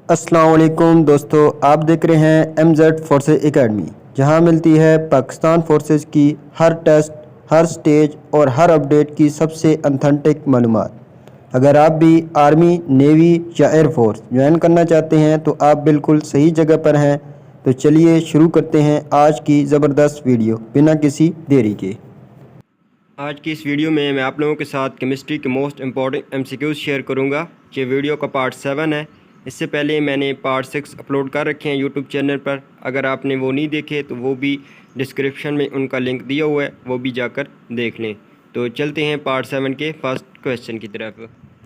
अस्सलाम वालेकुम दोस्तों, आप देख रहे हैं MZ फोर्सेस एकेडमी, जहां मिलती है पाकिस्तान फोर्सेस की हर टेस्ट, हर स्टेज और हर अपडेट की सबसे ऑथेंटिक मालूमात। अगर आप भी आर्मी, नेवी या एयरफोर्स ज्वाइन करना चाहते हैं तो आप बिल्कुल सही जगह पर हैं। तो चलिए शुरू करते हैं आज की ज़बरदस्त वीडियो बिना किसी देरी के। आज की इस वीडियो में मैं आप लोगों के साथ केमिस्ट्री के मोस्ट इम्पॉर्टेंट MCQs शेयर करूंगा। ये वीडियो का पार्ट 7 है। इससे पहले मैंने पार्ट 6 अपलोड कर रखे हैं यूट्यूब चैनल पर। अगर आपने वो नहीं देखे तो वो भी डिस्क्रिप्शन में उनका लिंक दिया हुआ है, वो भी जाकर देख लें। तो चलते हैं पार्ट 7 के फर्स्ट क्वेश्चन की तरफ।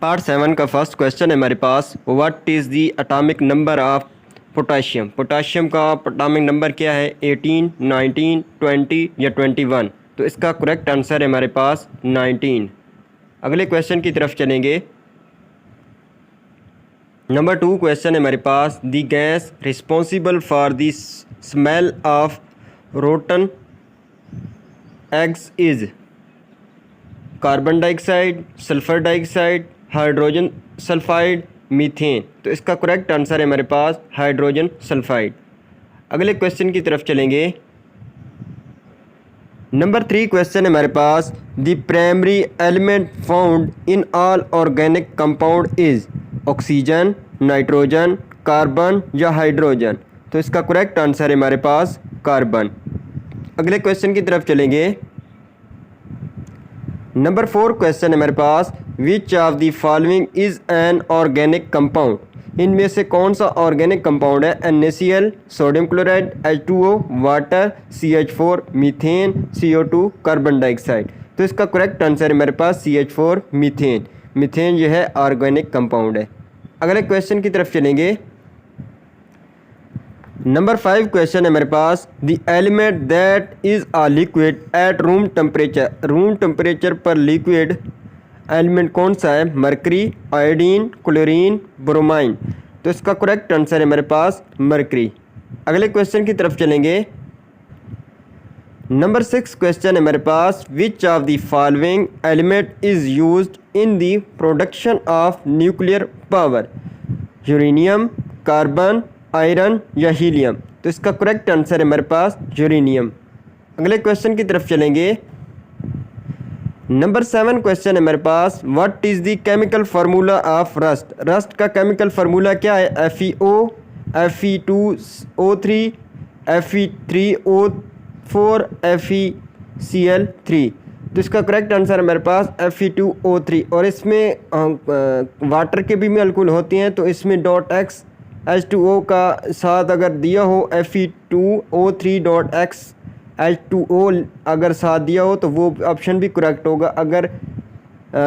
पार्ट 7 का फर्स्ट क्वेश्चन है हमारे पास, what is the atomic number of potassium. Potassium का एटॉमिक नंबर क्या है? 18, 19, 20 या 21? तो इसका करेक्ट आंसर है हमारे पास 19। अगले क्वेश्चन की तरफ चलेंगे। नंबर 2 क्वेश्चन है हमारे पास, the gas responsible for the smell of rotten eggs is carbon dioxide, sulphur dioxide, hydrogen sulphide, methane. तो इसका करेक्ट आंसर है हमारे पास हाइड्रोजन सल्फाइड। अगले क्वेश्चन की तरफ चलेंगे। नंबर 3 क्वेश्चन है हमारे पास, the primary element found in all organic compound is oxygen, nitrogen, carbon या हाइड्रोजन। तो इसका करेक्ट आंसर है हमारे पास कार्बन। अगले क्वेश्चन की तरफ चलेंगे। नंबर 4 क्वेश्चन है हमारे पास, which of the following is an organic compound. इनमें से कौन सा ऑर्गेनिक कंपाउंड है? NaCl, sodium chloride, H2O, water, CH4, methane, CO2, carbon dioxide. तो इसका करेक्ट आंसर है मेरे पास CH4 मीथेन। मीथेन जो है ऑर्गेनिक कंपाउंड है। अगले क्वेश्चन की तरफ चलेंगे। नंबर 5 क्वेश्चन है मेरे पास, the element that is a liquid at room temperature. Room temperature पर लिक्विड एलिमेंट कौन सा है? Mercury, iodine, chlorine, bromine. तो इसका करेक्ट आंसर है मेरे पास मरकरी। अगले क्वेश्चन की तरफ चलेंगे। नंबर 6 क्वेश्चन है मेरे पास, which of the following element is used in the production of nuclear power. Uranium, carbon, iron या हीलियम। तो इसका करेक्ट आंसर है मेरे पास यूरेनियम। अगले क्वेश्चन की तरफ चलेंगे। नंबर 7 क्वेश्चन है मेरे पास, what is the chemical formula of rust. Rust का केमिकल फार्मूला क्या है? FeO, Fe2O3, Fe3O4, FeCl3। तो इसका करेक्ट आंसर है मेरे पास Fe2O3। और इसमें वाटर के भी मॉलिक्यूल होती हैं, तो इसमें .x H2O का साथ अगर दिया हो Fe2O3.x H2O अगर साथ दिया हो तो वो ऑप्शन भी करेक्ट होगा। अगर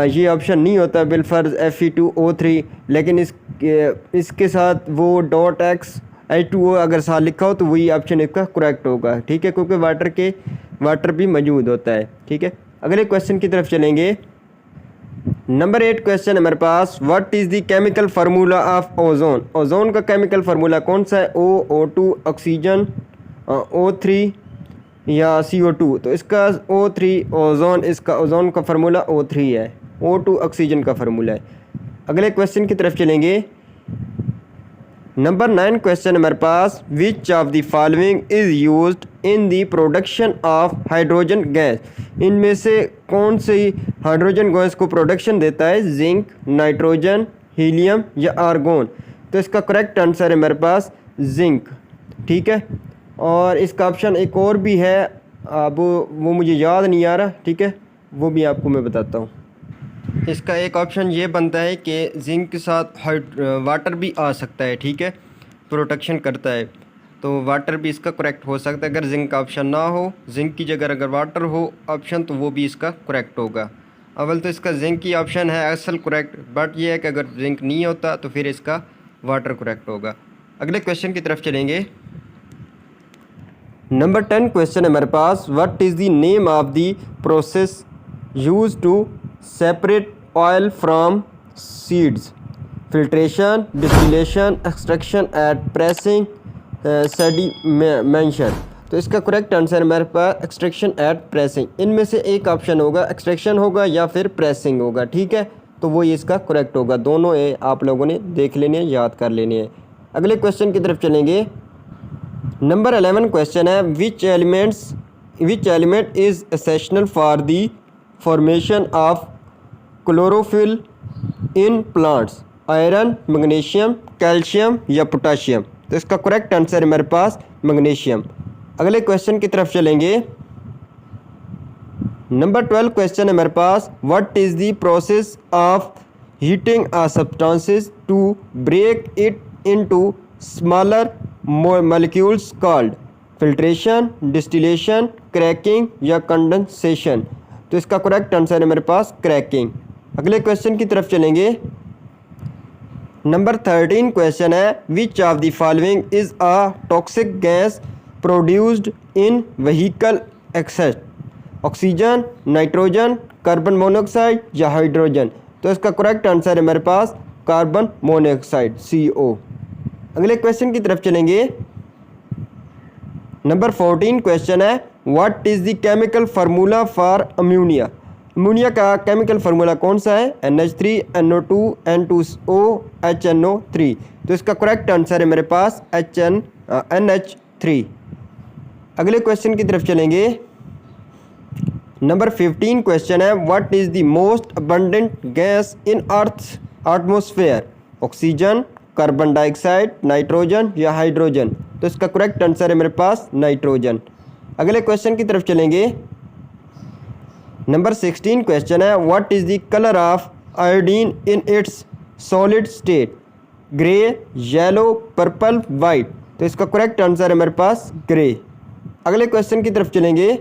ये ऑप्शन नहीं होता बिलफर्ज Fe2O3, लेकिन इसके साथ वो .x H2O अगर साथ लिखा हो तो वही ऑप्शन इसका करेक्ट होगा। ठीक है, क्योंकि वाटर भी मौजूद होता है। ठीक है, अगले क्वेश्चन की तरफ चलेंगे। नंबर 8 क्वेश्चन है हमारे पास, what is the chemical formula of ozone. Ozone का केमिकल फार्मूला कौन सा है? O2 ऑक्सीजन, O3 या CO2। तो इसका O3 ओजोन, इसका ओजोन का फार्मूला O3 है। O2 ऑक्सीजन का फार्मूला है। अगले क्वेश्चन की तरफ चलेंगे। नंबर 9 क्वेश्चन हमारे पास, which of the following is used in the production of hydrogen gas. इनमें से कौन सी हाइड्रोजन गैस को प्रोडक्शन देता है? जिंक, नाइट्रोजन, हीलियम या आर्गोन। तो इसका करेक्ट आंसर है मेरे पास जिंक। ठीक है, और इसका ऑप्शन एक और भी है, अब वो मुझे याद नहीं आ रहा। ठीक है, वो भी आपको मैं बताता हूँ। इसका एक ऑप्शन ये बनता है कि जिंक के साथ वाटर भी आ सकता है। ठीक है, प्रोटेक्शन करता है, तो वाटर भी इसका करेक्ट हो सकता है। अगर जिंक का ऑप्शन ना हो, जिंक की जगह अगर वाटर हो ऑप्शन, तो वो भी इसका करेक्ट होगा। अव्वल तो इसका जिंक की ऑप्शन है असल करेक्ट, बट ये है कि अगर जिंक नहीं होता तो फिर इसका वाटर करेक्ट होगा। अगले क्वेश्चन की तरफ चलेंगे। नंबर 10 क्वेश्चन है मेरे पास, what is the name of the process use to separate oil from seeds. Filtration, distillation, extraction at pressing, sedimentation. तो इसका करेक्ट आंसर है मेरे पास एक्सट्रैक्शन एट प्रेसिंग। इनमें से एक ऑप्शन होगा, एक्सट्रैक्शन होगा या फिर प्रेसिंग होगा। ठीक है, तो वो इसका करेक्ट होगा। दोनों आप लोगों ने देख लेने हैं, याद कर लेने हैं। अगले क्वेश्चन की तरफ चलेंगे। नंबर 11 क्वेश्चन है, विच element is essential for the formation of chlorophyll in plants? Iron, magnesium, calcium या पोटाशियम? तो इसका करेक्ट आंसर है मेरे पास मैग्नीशियम। अगले क्वेश्चन की तरफ चलेंगे। नंबर 12 क्वेश्चन है मेरे पास, what is the process of heating a substances to break it into smaller molecules called? Filtration, distillation, cracking या कंडेंसेशन? तो इसका करेक्ट आंसर है मेरे पास क्रैकिंग। अगले क्वेश्चन की तरफ चलेंगे। नंबर 13 क्वेश्चन है, which of the following is a toxic gas produced in vehicle exhaust? Oxygen, nitrogen, carbon monoxide या हाइड्रोजन? तो इसका करेक्ट आंसर है मेरे पास कार्बन मोनोऑक्साइड CO। अगले क्वेश्चन की तरफ चलेंगे। नंबर 14 क्वेश्चन है, what is the chemical formula for ammonia? Ammonia का केमिकल फार्मूला कौन सा है? NH3 NO2 N2O HNO3। तो इसका करेक्ट आंसर है मेरे पास NH3। अगले क्वेश्चन की तरफ चलेंगे। नंबर 15 क्वेश्चन है, what is the most abundant gas in Earth's atmosphere? Oxygen, carbon dioxide, nitrogen या हाइड्रोजन? तो इसका करेक्ट आंसर है मेरे पास नाइट्रोजन। अगले क्वेश्चन की तरफ चलेंगे। नंबर 16 क्वेश्चन है, what is the colour of iodine in its solid state? Grey, yellow, purple, white? तो इसका करेक्ट आंसर है मेरे पास ग्रे। अगले क्वेश्चन की तरफ चलेंगे।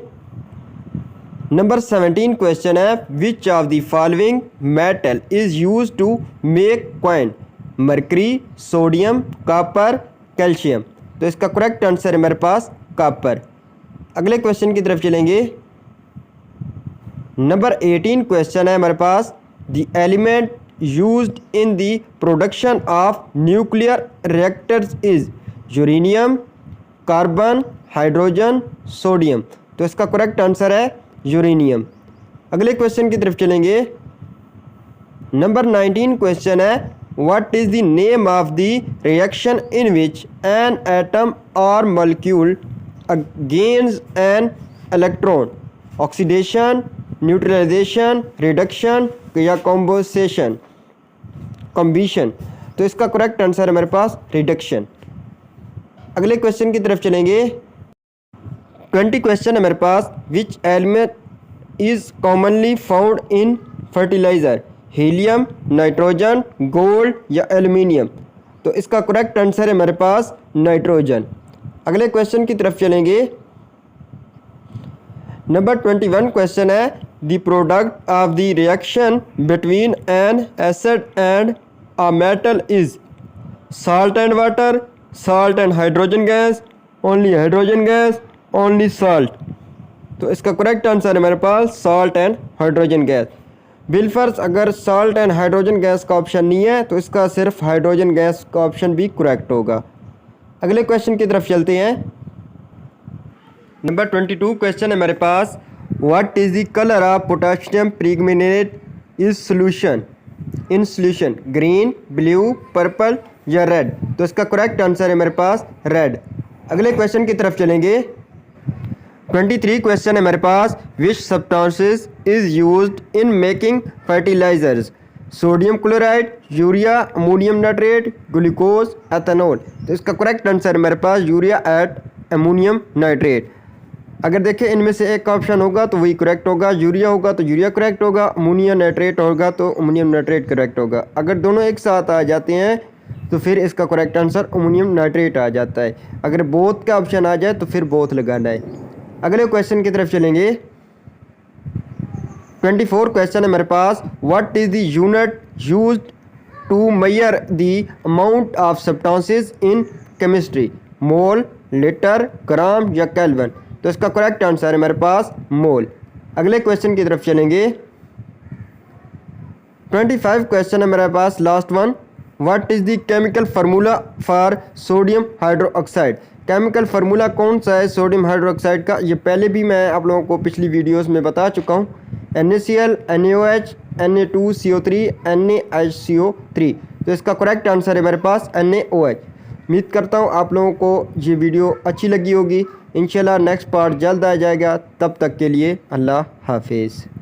नंबर 17 क्वेश्चन है, which of the following metal is use to make coin? Mercury, sodium, copper, calcium? तो इसका करेक्ट आंसर है मेरे पास कॉपर। अगले क्वेश्चन की तरफ चलेंगे। नंबर 18 क्वेश्चन है हमारे पास, the element used in the production of nuclear reactors is? Uranium, carbon, hydrogen, sodium? तो इसका करेक्ट आंसर है यूरेनियम। अगले क्वेश्चन की तरफ चलेंगे। नंबर 19 क्वेश्चन है, what is the name of the reaction in which an atom और molecule gains an electron? Oxidation, neutralisation, reduction या कॉम्बिशन? तो इसका करेक्ट आंसर है मेरे पास रिडक्शन। अगले क्वेश्चन की तरफ चलेंगे। 20 क्वेश्चन है मेरे पास, which element is commonly found in fertiliser? Helium, nitrogen, gold या एल्यूमिनियम? तो इसका करेक्ट आंसर है मेरे पास नाइट्रोजन। अगले क्वेश्चन की तरफ चलेंगे। नंबर 21 क्वेश्चन है, the product of the reaction between N acid and a metal is? Salt and water, salt and hydrogen gas, only hydrogen gas, only salt? तो इसका करेक्ट आंसर है मेरे पास सॉल्ट एंड हाइड्रोजन गैस। बिलफर्स अगर salt and hydrogen gas का option नहीं है तो इसका सिर्फ हाइड्रोजन गैस का ऑप्शन भी करेक्ट होगा। अगले क्वेश्चन की तरफ चलते हैं। नंबर 22 क्वेश्चन है मेरे पास, what is the colour of potassium permanganate is solution in solution? Green, blue, purple या रेड? तो इसका करेक्ट आंसर है मेरे पास रेड। अगले क्वेश्चन की तरफ चलेंगे। 23 क्वेश्चन है मेरे पास, which substances is used in making fertilisers? Sodium chloride, urea, ammonium nitrate, glucose, ethanol? तो इसका करेक्ट आंसर है मेरे पास यूरिया एट अमोनियम नाइट्रेट। अगर देखें इनमें से एक ऑप्शन होगा तो वही करेक्ट होगा, यूरिया होगा तो यूरिया करेक्ट होगा, अमोनियम नाइट्रेट होगा तो अमोनियम नाइट्रेट करेक्ट होगा। अगर दोनों एक साथ आ जाते हैं तो फिर इसका करेक्ट आंसर अमोनियम नाइट्रेट आ जाता है। अगर बोथ का ऑप्शन आ जाए तो फिर बोथ लगाना है। अगले क्वेश्चन की तरफ चलेंगे। 24 क्वेश्चन है मेरे पास, what is the unit used to measure the amount of substances in chemistry? Mole, litre, gram या केल्विन? तो इसका करेक्ट आंसर है मेरे पास मोल। अगले क्वेश्चन की तरफ चलेंगे। 25 क्वेश्चन है मेरे पास, last one, what is the chemical formula for sodium hydroxide? Chemical formula कौन सा है सोडियम हाइड्रोक्साइड का? ये पहले भी मैं आप लोगों को पिछली वीडियोस में बता चुका हूँ। NaCl, NaOH, Na2CO3, NaHCO3। तो इसका करेक्ट आंसर है मेरे पास NaOH। उम्मीद करता हूँ आप लोगों को ये वीडियो अच्छी लगी होगी। इंशाल्लाह नेक्स्ट पार्ट जल्द आ जाएगा। तब तक के लिए अल्लाह हाफिज़।